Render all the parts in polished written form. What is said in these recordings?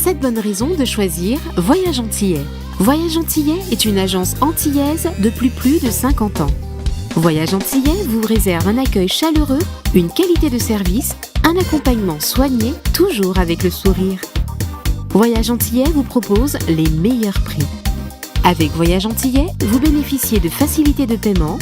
7 bonnes raisons de choisir Voyage Antillais. Voyage Antillais est une agence antillaise depuis plus de 50 ans. Voyage Antillais vous réserve un accueil chaleureux, une qualité de service, un accompagnement soigné, toujours avec le sourire. Voyage Antillais vous propose les meilleurs prix. Avec Voyage Antillais, vous bénéficiez de facilités de paiement.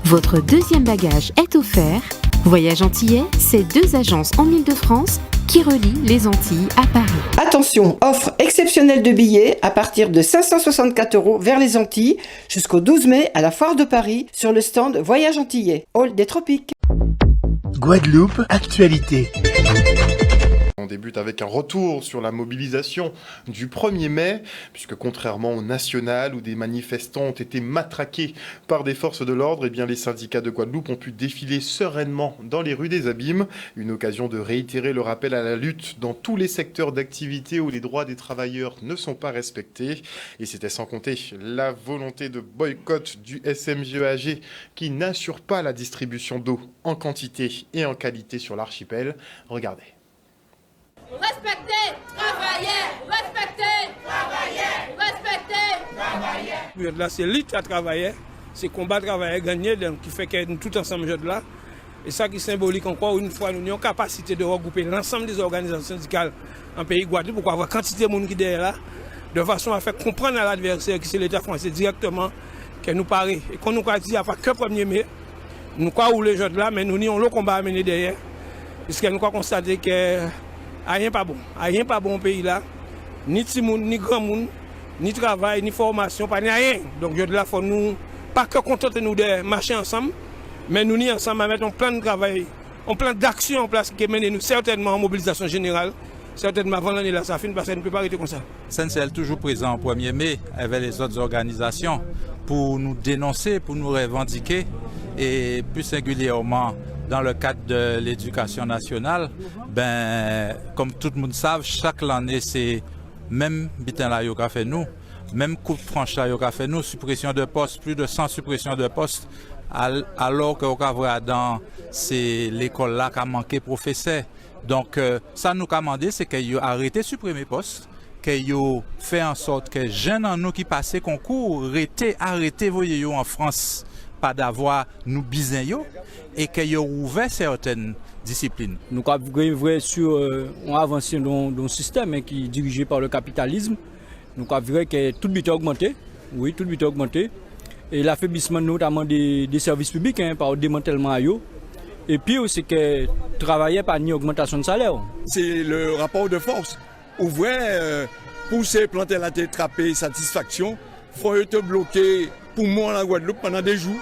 Votre deuxième bagage est offert. Voyage Antillais, c'est 2 agences en Île-de-France qui relient les Antilles à Paris. Attention, offre exceptionnelle de billets à partir de 564 € vers les Antilles jusqu'au 12 mai à la Foire de Paris sur le stand Voyage Antillais, Hall des Tropiques. Guadeloupe, actualité. On débute avec un retour sur la mobilisation du 1er mai, puisque contrairement au national où des manifestants ont été matraqués par des forces de l'ordre, eh bien les syndicats de Guadeloupe ont pu défiler sereinement dans les rues des Abîmes. Une occasion de réitérer le rappel à la lutte dans tous les secteurs d'activité où les droits des travailleurs ne sont pas respectés. Et c'était sans compter la volonté de boycott du SMGEAG qui n'assure pas la distribution d'eau en quantité et en qualité sur l'archipel. Regardez. Respectez, travaillez, respectez, travaillez, respectez, travaillez. Là, c'est lutte à travailler, c'est combat travailler, gagner, donc, qui fait que nous tout ensemble, là. Et ça qui est symbolique encore une fois, nous avons capacité de regrouper l'ensemble des organisations syndicales en pays Guadeloupe pour avoir quantité de monde qui est derrière là, de façon à faire comprendre à l'adversaire que c'est l'État français directement que nous paraît. Et qu'on nous a dit, il n'y a pas que 1er mai, nous croyons où les gens là, mais nous avons le combat à mener derrière. Parce que nous avons constaté que rien pas bon au pays là, ni petit monde, ni grand monde, ni travail, ni formation, pas ni rien. Donc je là faut nous pas que contenter nous de marcher ensemble, mais nous ni ensemble à mettre un plan de travail, un plan d'action en place qui mène nous certainement en mobilisation générale, certainement avant l'année là ça finit parce que ne peut pas arrêter comme ça. SNCL toujours présent au 1er mai avec les autres organisations pour nous dénoncer, pour nous revendiquer et plus singulièrement dans le cadre de l'éducation nationale, comme tout le monde sait, chaque année, c'est même bitin là qu'a fait nous, même coup de franche là qu'a fait nous, suppression de postes, plus de 100 suppressions de postes, alors qu'au cas dans l'école là qui a manqué professeur. Donc, ça nous a demandé, c'est qu'ils ont arrêté de supprimer postes, qu'ils ont fait en sorte que les jeunes en nous qui passaient concours, arrêté voyez en France, pas d'avoir nous besoin et qu'ils ont ouvert certaines disciplines. Nous avons vu sur on avance dans un système qui est dirigé par le capitalisme. Nous avons vu que tout but a augmenté. Oui, tout but a augmenté. Et l'affaiblissement notamment des services publics par le démantèlement. Et puis aussi que travailler par une augmentation de salaire. C'est le rapport de force. Ouvrir, pousser, planter la tête, trapper, satisfaction. Il faut être bloqué pour moi en Guadeloupe pendant des jours.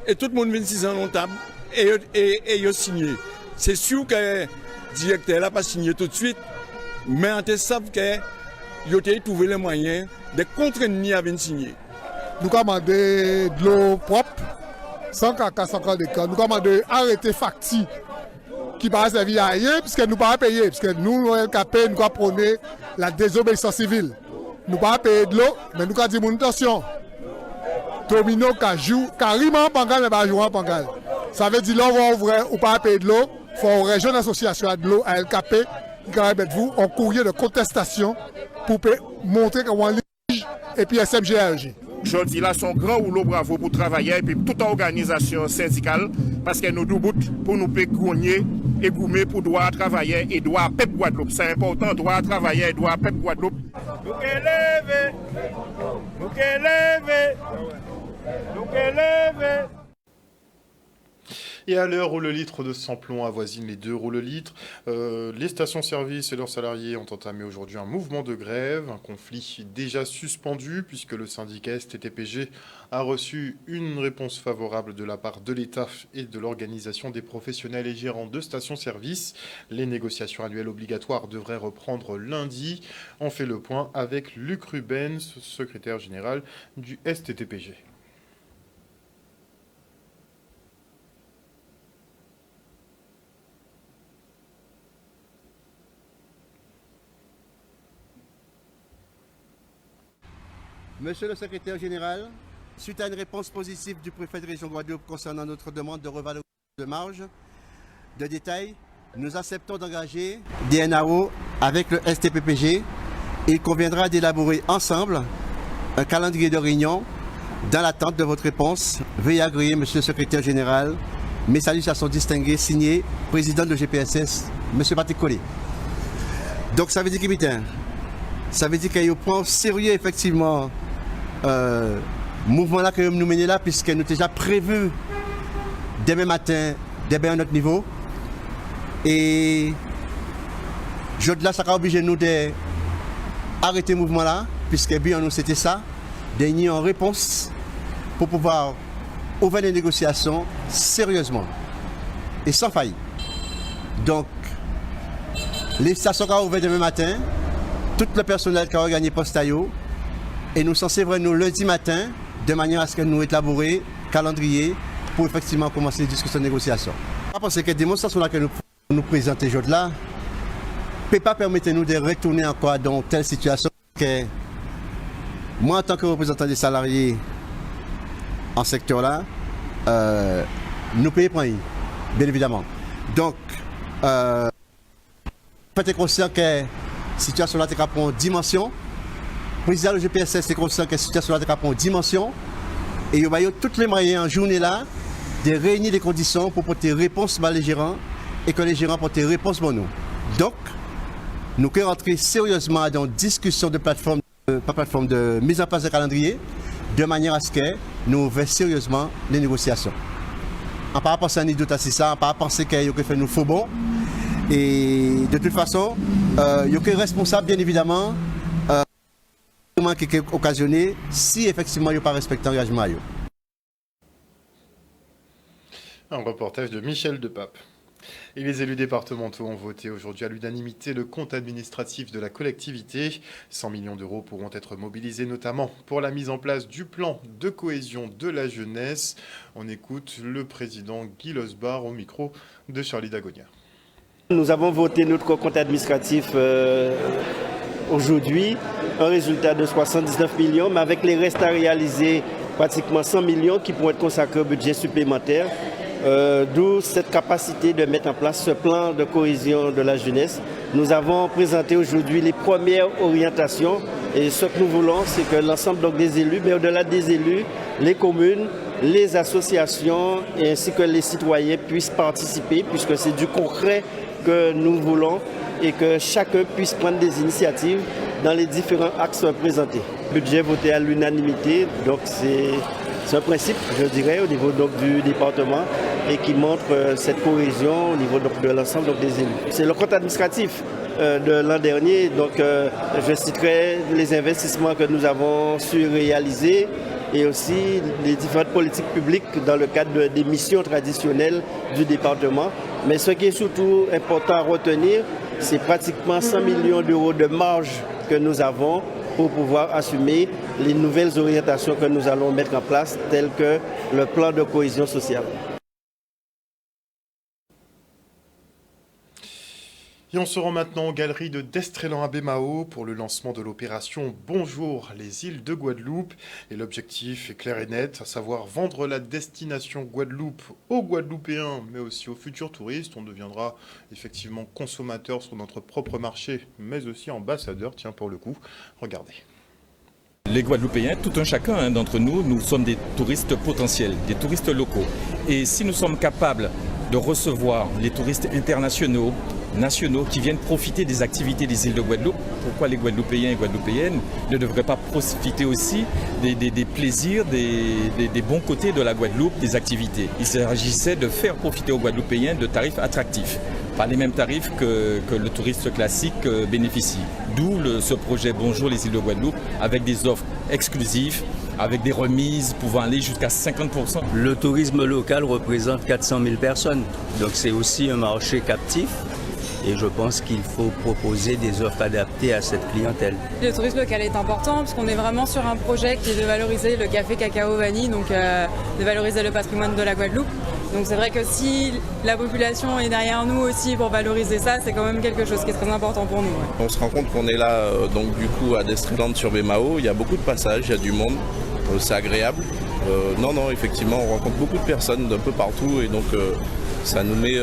Et tout le monde vient 6 ans en table et il a signé. C'est sûr que le directeur n'a pas signé tout de suite, mais on sait qu'il a trouvé les moyens de contraindre à venir signer. Nous commandons de l'eau propre, sans caca, sans caca. Nous commandons arrêter facti qui ne va servir à rien, puisque nous ne pouvons pas payer. Parce que nous, nous avons prôné la désobéissance civile. Nous ne pouvons pas payer de l'eau, mais nous avons dit attention. Domino qui joue carrément en Pangal, mais pas jouer en Pangal. Ça veut dire qu'on va ouvrir ou pas payer de l'eau. Il faut une région d'association de l'eau à LKP qui va mettre vous en courrier de contestation pour montrer comment on lige et puis SMGRG. Aujourd'hui, là, son grand rouleau bravo pour travailler et puis toute organisation syndicale parce que nous debout pour nous grogner et goumer pour droit travailler et droit à peuple Guadeloupe. C'est important, droit à travailler et droit à peuple Guadeloupe. Nous élevez, nous élevez, nous élevez. Et à l'heure où le litre de samplon avoisine les 2 € le litre, les stations-service et leurs salariés ont entamé aujourd'hui un mouvement de grève, un conflit déjà suspendu puisque le syndicat STTPG a reçu une réponse favorable de la part de l'État et de l'organisation des professionnels et gérants de stations-service. Les négociations annuelles obligatoires devraient reprendre lundi. On fait le point avec Luc Rubens, secrétaire général du STTPG. Monsieur le secrétaire général, suite à une réponse positive du préfet de région Guadeloupe concernant notre demande de revalorisation de marge, de détail, nous acceptons d'engager des NAO avec le STPPG il conviendra d'élaborer ensemble un calendrier de réunion dans l'attente de votre réponse. Veuillez agréer, Monsieur le Secrétaire Général. Mes salutations distinguées, signé président de GPSS, M. Patrick Collet. Donc ça veut dire qu'il ça veut dire qu'il prend au sérieux effectivement mouvement là que nous menons là, puisque nous déjà prévu demain matin, demain à notre niveau. Et je là, ça va obliger nous d'arrêter le mouvement là, puisque bien nous c'était ça, d'y en réponse pour pouvoir ouvrir les négociations sérieusement et sans faillite. Donc, les stations sont ouvertes demain matin, tout le personnel qui a gagné postaio, et nous sommes censés nous lundi matin, de manière à ce que nous élaborer calendrier pour effectivement commencer les discussions de négociation. Je pense que les démonstrations que nous présentons aujourd'hui là ne peut pas permettre nous de retourner encore dans telle situation que moi, en tant que représentant des salariés en secteur là, nous payons pour rien, bien évidemment. Donc, être conscient que la situation là prend une dimension. Le président du GPSS est conscient que la situation là prend une dimension. Et il y a tous les moyens en journée là de réunir les conditions pour porter réponse à les gérants et que les gérants portent réponse pour nous. Donc, nous pouvons rentrer sérieusement dans une discussion de plateforme, de mise en place de calendrier, de manière à ce que nous ouvrons sérieusement les négociations. On ne peut pas penser à ni doute à ça, on ne peut pas penser qu'il y a fait nous faux bon. Et de toute façon, il y a responsable bien évidemment qui est occasionné si effectivement il n'y a pas respecté l'engagement. Un reportage de Michel Depape. Et les élus départementaux ont voté aujourd'hui à l'unanimité le compte administratif de la collectivité. 100 millions d'euros pourront être mobilisés notamment pour la mise en place du plan de cohésion de la jeunesse. On écoute le président Guy Losbar au micro de Charlie Dagonia. Nous avons voté notre compte administratif aujourd'hui, un résultat de 79 millions, mais avec les restes à réaliser, pratiquement 100 millions qui pourront être consacrés au budget supplémentaire. D'où cette capacité de mettre en place ce plan de cohésion de la jeunesse. Nous avons présenté aujourd'hui les premières orientations et ce que nous voulons, c'est que l'ensemble des élus, mais au-delà des élus, les communes, les associations ainsi que les citoyens puissent participer, puisque c'est du concret que nous voulons et que chacun puisse prendre des initiatives dans les différents axes présentés. Le budget voté à l'unanimité, donc c'est un principe, je dirais, au niveau du département et qui montre cette cohésion au niveau de l'ensemble des élus. C'est le compte administratif de l'an dernier, donc je citerai les investissements que nous avons su réaliser et aussi les différentes politiques publiques dans le cadre des missions traditionnelles du département. Mais ce qui est surtout important à retenir, c'est pratiquement 100 millions d'euros de marge que nous avons pour pouvoir assumer les nouvelles orientations que nous allons mettre en place, telles que le plan de cohésion sociale. Et on se rend maintenant aux galeries de Destrélan à Bémao pour le lancement de l'opération Bonjour les îles de Guadeloupe. Et l'objectif est clair et net, à savoir vendre la destination Guadeloupe aux Guadeloupéens, mais aussi aux futurs touristes. On deviendra effectivement consommateur sur notre propre marché, mais aussi ambassadeur, tiens pour le coup. Regardez. Les Guadeloupéens, tout un chacun d'entre nous, nous sommes des touristes potentiels, des touristes locaux. Et si nous sommes capables de recevoir les touristes internationaux, nationaux qui viennent profiter des activités des îles de Guadeloupe, pourquoi les Guadeloupéens et Guadeloupéennes ne devraient pas profiter aussi des plaisirs, des bons côtés de la Guadeloupe, des activités. Il s'agissait de faire profiter aux Guadeloupéens de tarifs attractifs, pas les mêmes tarifs que le touriste classique bénéficie. D'où ce projet Bonjour les îles de Guadeloupe avec des offres exclusives, avec des remises pouvant aller jusqu'à 50%. Le tourisme local représente 400 000 personnes, donc c'est aussi un marché captif. Et je pense qu'il faut proposer des offres adaptées à cette clientèle. Le tourisme local est important parce qu'on est vraiment sur un projet qui est de valoriser le café cacao vanille, donc de valoriser le patrimoine de la Guadeloupe. Donc c'est vrai que si la population est derrière nous aussi pour valoriser ça, c'est quand même quelque chose qui est très important pour nous. Ouais. On se rend compte qu'on est là donc du coup à Destrélan sur Bémao, il y a beaucoup de passages, il y a du monde, c'est agréable. Non, effectivement, on rencontre beaucoup de personnes d'un peu partout et donc ça nous met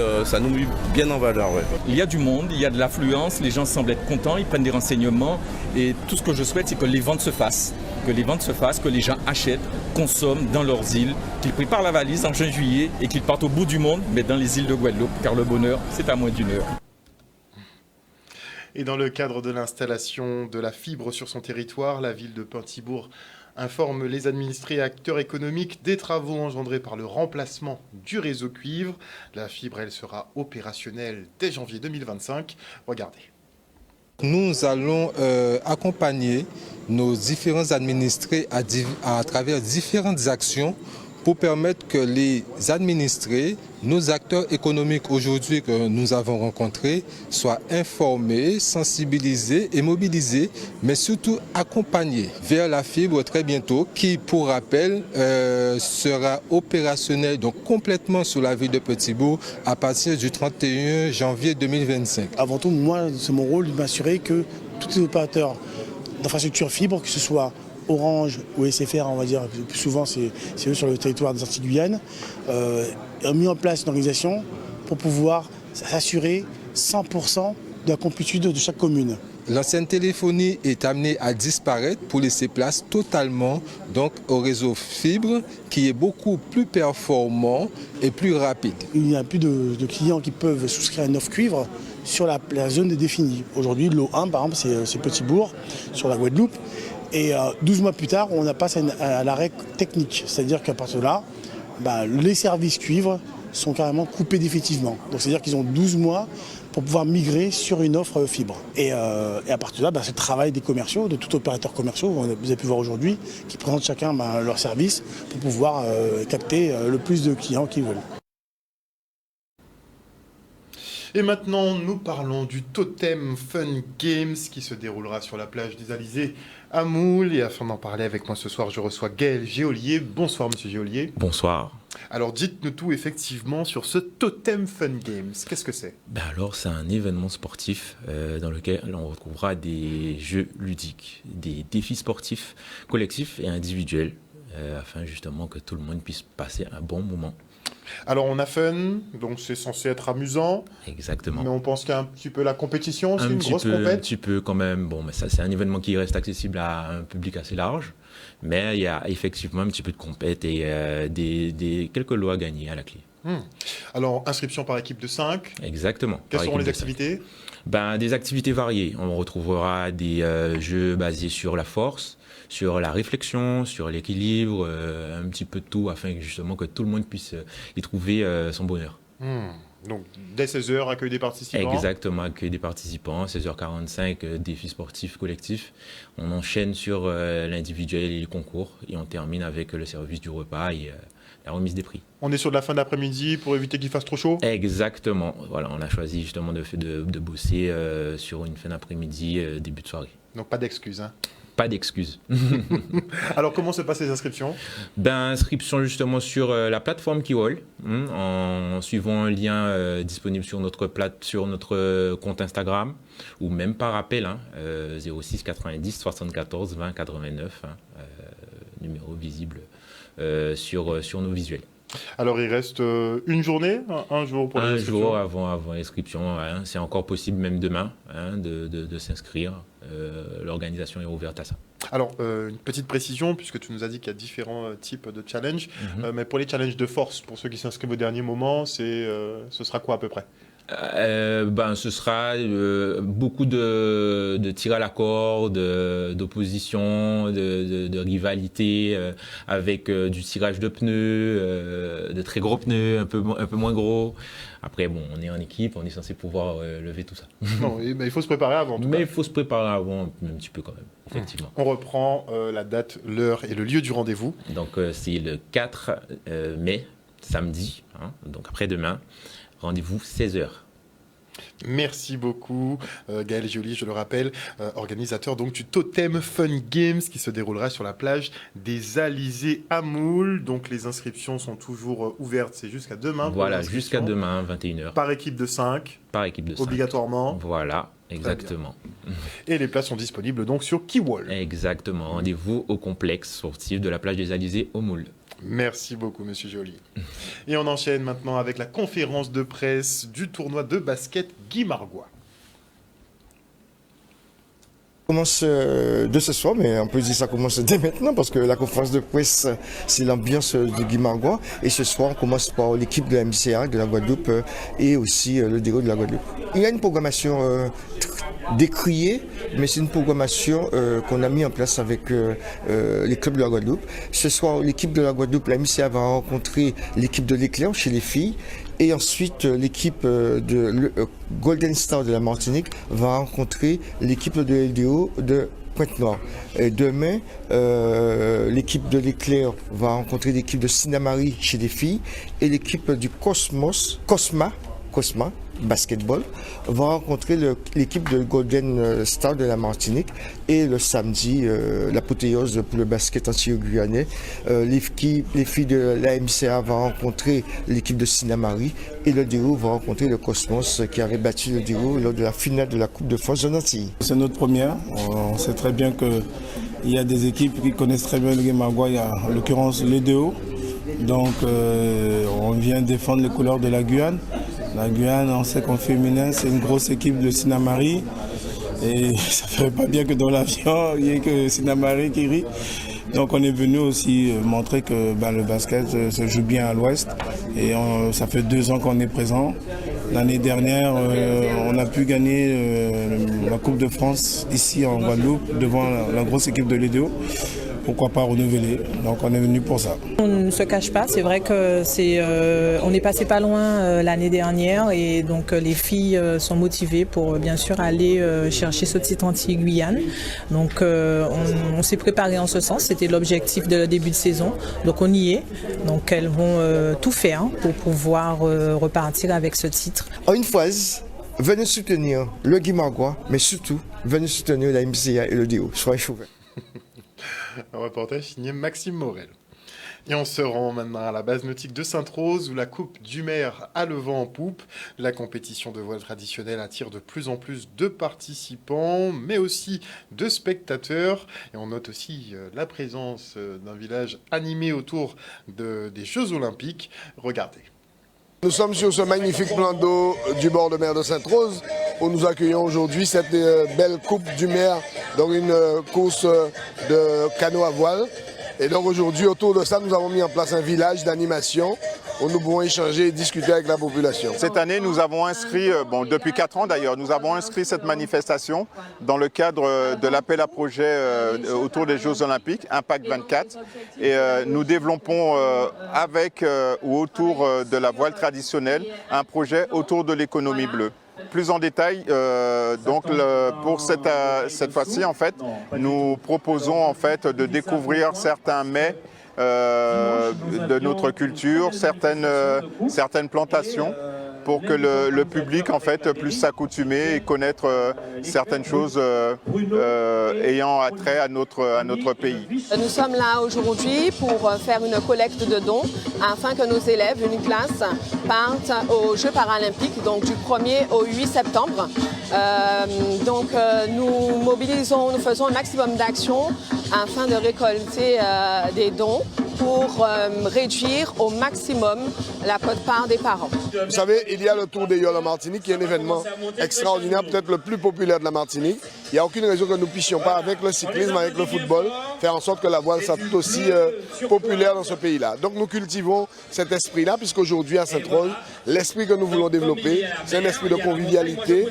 bien en valeur. Ouais. Il y a du monde, il y a de l'affluence, les gens semblent être contents, ils prennent des renseignements et tout ce que je souhaite, c'est que les ventes se fassent. Que les gens achètent, consomment dans leurs îles, qu'ils préparent la valise en juin juillet et qu'ils partent au bout du monde, mais dans les îles de Guadeloupe, car le bonheur, c'est à moins d'1 heure. Et dans le cadre de l'installation de la fibre sur son territoire, la ville de Penthibourg informe les administrés et acteurs économiques des travaux engendrés par le remplacement du réseau cuivre. La fibre, elle sera opérationnelle dès janvier 2025. Regardez. Nous allons accompagner nos différents administrés à travers différentes actions pour permettre que les administrés, nos acteurs économiques aujourd'hui que nous avons rencontrés, soient informés, sensibilisés et mobilisés, mais surtout accompagnés vers la fibre très bientôt, qui, pour rappel, sera opérationnelle donc complètement sur la ville de Penthibourg à partir du 31 janvier 2025. Avant tout, moi, c'est mon rôle de m'assurer que tous les opérateurs d'infrastructure fibre, que ce soit Orange ou SFR, on va dire, le plus souvent c'est eux sur le territoire des Antilles-Guyane, ont mis en place une organisation pour pouvoir s'assurer 100% de la complétude de chaque commune. L'ancienne téléphonie est amenée à disparaître pour laisser place totalement donc, au réseau fibre qui est beaucoup plus performant et plus rapide. Il n'y a plus de clients qui peuvent souscrire à une offre cuivre sur la zone définie. Aujourd'hui, l'eau 1 par exemple, c'est Penthibourg sur la Guadeloupe. Et 12 mois plus tard, on passe à l'arrêt technique. C'est-à-dire qu'à partir de là, les services cuivre sont carrément coupés définitivement. Donc c'est-à-dire qu'ils ont 12 mois pour pouvoir migrer sur une offre fibre. Et à partir de là, c'est le travail des commerciaux, de tout opérateur commerciaux, vous avez pu voir aujourd'hui, qui présentent chacun leur service pour pouvoir capter le plus de clients qu'ils veulent. Et maintenant, nous parlons du Totem Fun Games qui se déroulera sur la plage des Alizés à Moule. Et afin d'en parler avec moi ce soir, je reçois Gaël Géolier. Bonsoir, monsieur Géolier. Bonsoir. Alors, dites-nous tout effectivement sur ce Totem Fun Games. Qu'est-ce que c'est ? Alors, c'est un événement sportif dans lequel on retrouvera des jeux ludiques, des défis sportifs collectifs et individuels, afin justement que tout le monde puisse passer un bon moment. Alors on a fun, donc c'est censé être amusant. Exactement. Mais on pense qu'il y a un petit peu la compétition, c'est une grosse compétition. Un petit peu quand même. Bon, mais ça c'est un événement qui reste accessible à un public assez large. Mais il y a effectivement un petit peu de compète et quelques lots à gagner à la clé. Alors inscription par équipe de 5. Exactement. Quelles seront les activités ? Des activités variées. On retrouvera des jeux basés sur la force, sur la réflexion, sur l'équilibre, un petit peu de tout, afin justement que tout le monde puisse y trouver son bonheur. Donc, dès 16h, accueil des participants. Exactement, accueil des participants, 16h45, défi sportif collectif. On enchaîne sur l'individuel et les concours, et on termine avec le service du repas et la remise des prix. On est sur de la fin d'après-midi pour éviter qu'il fasse trop chaud ? Exactement. Voilà, on a choisi justement de bosser sur une fin d'après-midi, début de soirée. Donc pas d'excuses, hein ? Pas d'excuses. Alors, comment se passent les inscriptions ? Inscription justement sur la plateforme Kiwol, en suivant un lien disponible sur notre compte Instagram, ou même par appel, 06 90 74 20 89, numéro visible sur nos visuels. Alors, il reste une journée, un jour pour les inscriptions ? Un jour avant l'inscription. C'est encore possible, même demain, de s'inscrire. L'organisation est ouverte à ça. Alors, une petite précision, puisque tu nous as dit qu'il y a différents types de challenges. Mais pour les challenges de force, pour ceux qui s'inscrivent au dernier moment, ce sera quoi à peu près ? Ce sera beaucoup de tir à la corde, d'opposition, de rivalité, avec du tirage de pneus, de très gros pneus, un peu moins gros. Après, on est en équipe, on est censé pouvoir lever tout ça. Non, mais il faut se préparer avant. Mais il faut se préparer avant, un petit peu quand même, effectivement. On reprend la date, l'heure et le lieu du rendez-vous. Donc, c'est le 4 mai, samedi, donc après-demain. Rendez-vous 16h. Merci beaucoup Gaël Géolier, je le rappelle, organisateur donc du Totem Fun Games qui se déroulera sur la plage des Alizés à Moule. Donc les inscriptions sont toujours ouvertes, c'est jusqu'à demain. Voilà, jusqu'à demain, 21h. Par équipe de 5. Par équipe de 5. Obligatoirement. Voilà, exactement. Et les places sont disponibles donc sur Kiwol. Exactement, rendez-vous au complexe sportif de la plage des Alizés au Moule. Merci beaucoup, Monsieur Joly. Et on enchaîne maintenant avec la conférence de presse du tournoi de basket Guy Margois. Commence de ce soir, mais on peut dire que ça commence dès maintenant parce que la conférence de presse, c'est l'ambiance de Guy Margois. Et ce soir, on commence par l'équipe de la MCA de la Guadeloupe et aussi le DERO de la Guadeloupe. Il y a une programmation décriée, mais c'est une programmation qu'on a mis en place avec les clubs de la Guadeloupe. Ce soir, l'équipe de la Guadeloupe, la MCA va rencontrer l'équipe de l'Éclair chez les filles. Et ensuite, l'équipe de Golden Star de la Martinique va rencontrer l'équipe de LDO de Pointe-Noire. Et demain, l'équipe de l'Éclair va rencontrer l'équipe de Sinamari chez les filles et l'équipe du Cosma basketball va rencontrer l'équipe de Golden Star de la Martinique. Et le samedi, l'apothéose pour le basket antillo-guyanais. Les filles de la MCA vont rencontrer l'équipe de Sinamari et le DERO va rencontrer le Cosmos qui avait battu le DERO lors de la finale de la Coupe de France de Nancy. C'est notre première. On sait très bien qu'il y a des équipes qui connaissent très bien le Guy Margois. Il y a en l'occurrence le DERO. Donc on vient défendre les couleurs de la Guyane. La Guyane, on sait qu'en féminin, c'est une grosse équipe de Sinamari. Et ça ne ferait pas bien que dans l'avion, il n'y ait que Sinamari qui rit. Donc on est venu aussi montrer que le basket se joue bien à l'ouest. Et ça fait 2 ans qu'on est présent. L'année dernière, on a pu gagner la Coupe de France ici en Guadeloupe devant la grosse équipe de l'EDO. Pourquoi pas renouveler? Donc on est venu pour ça. On ne se cache pas, c'est vrai que on est passé pas loin l'année dernière et donc les filles sont motivées pour bien sûr aller chercher ce titre anti-Guyane. Donc on s'est préparé en ce sens, c'était l'objectif de début de saison. Donc on y est. Donc elles vont tout faire pour pouvoir repartir avec ce titre. En une phrase, venez soutenir le Guy Margois, mais surtout venez soutenir la MCA et le DEO. Soyez chauvins. Un reportage signé Maxime Morel. Et on se rend maintenant à la base nautique de Sainte-Rose où la Coupe du Maire a le vent en poupe. La compétition de voile traditionnelle attire de plus en plus de participants, mais aussi de spectateurs. Et on note aussi la présence d'un village animé autour des Jeux Olympiques. Regardez. Nous sommes sur ce magnifique plan d'eau du bord de mer de Sainte-Rose où nous accueillons aujourd'hui cette belle Coupe du Maire, donc une course de canot à voile. Et donc aujourd'hui, autour de ça, nous avons mis en place un village d'animation où nous pouvons échanger et discuter avec la population. Cette année, nous avons inscrit, depuis 4 ans d'ailleurs, nous avons inscrit cette manifestation dans le cadre de l'appel à projet autour des Jeux Olympiques, Impact 24. Et nous développons avec ou autour de la voile traditionnelle un projet autour de l'économie bleue. Plus en détail, pour cette fois-ci, en fait, nous proposons en fait de découvrir certains mets de notre culture, certaines plantations, pour que le public en fait puisse s'accoutumer et connaître certaines choses ayant attrait à notre pays. Nous sommes là aujourd'hui pour faire une collecte de dons afin que nos élèves, une classe, partent aux Jeux paralympiques, donc du 1er au 8 septembre. Nous faisons un maximum d'actions afin de récolter des dons pour réduire au maximum la quote-part des parents. Vous savez, il y a le Tour des Yoles en Martinique qui est un événement extraordinaire, peut-être le plus populaire de la Martinique. Il n'y a aucune raison que nous ne puissions pas, avec le cyclisme, avec le football, faire en sorte que la voile soit tout aussi populaire dans ce pays-là. Donc nous cultivons cet esprit-là, puisqu'aujourd'hui à Sainte-Rose, l'esprit que nous voulons développer, c'est un esprit de convivialité,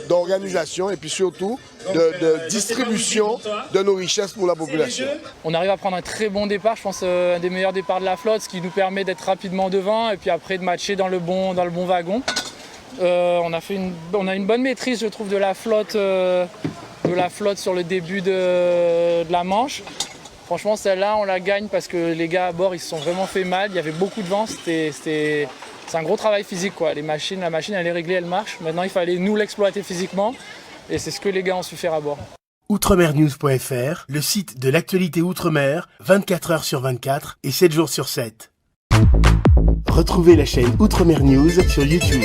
d'organisation et puis surtout de distribution de nos richesses pour la population. On arrive à prendre un très bon départ, je pense un des meilleurs départs de la flotte, ce qui nous permet d'être rapidement devant et puis après de matcher dans le bon wagon. On a une bonne maîtrise, je trouve, de la flotte sur le début de la manche. Franchement, celle-là, on la gagne parce que les gars à bord, ils se sont vraiment fait mal. Il y avait beaucoup de vent, c'est un gros travail physique, quoi. La machine, elle est réglée, elle marche. Maintenant, il fallait nous l'exploiter physiquement et c'est ce que les gars ont su faire à bord. Outremernews.fr, le site de l'actualité Outre-mer, 24 heures sur 24 et 7 jours sur 7. Retrouvez la chaîne Outremer News sur YouTube.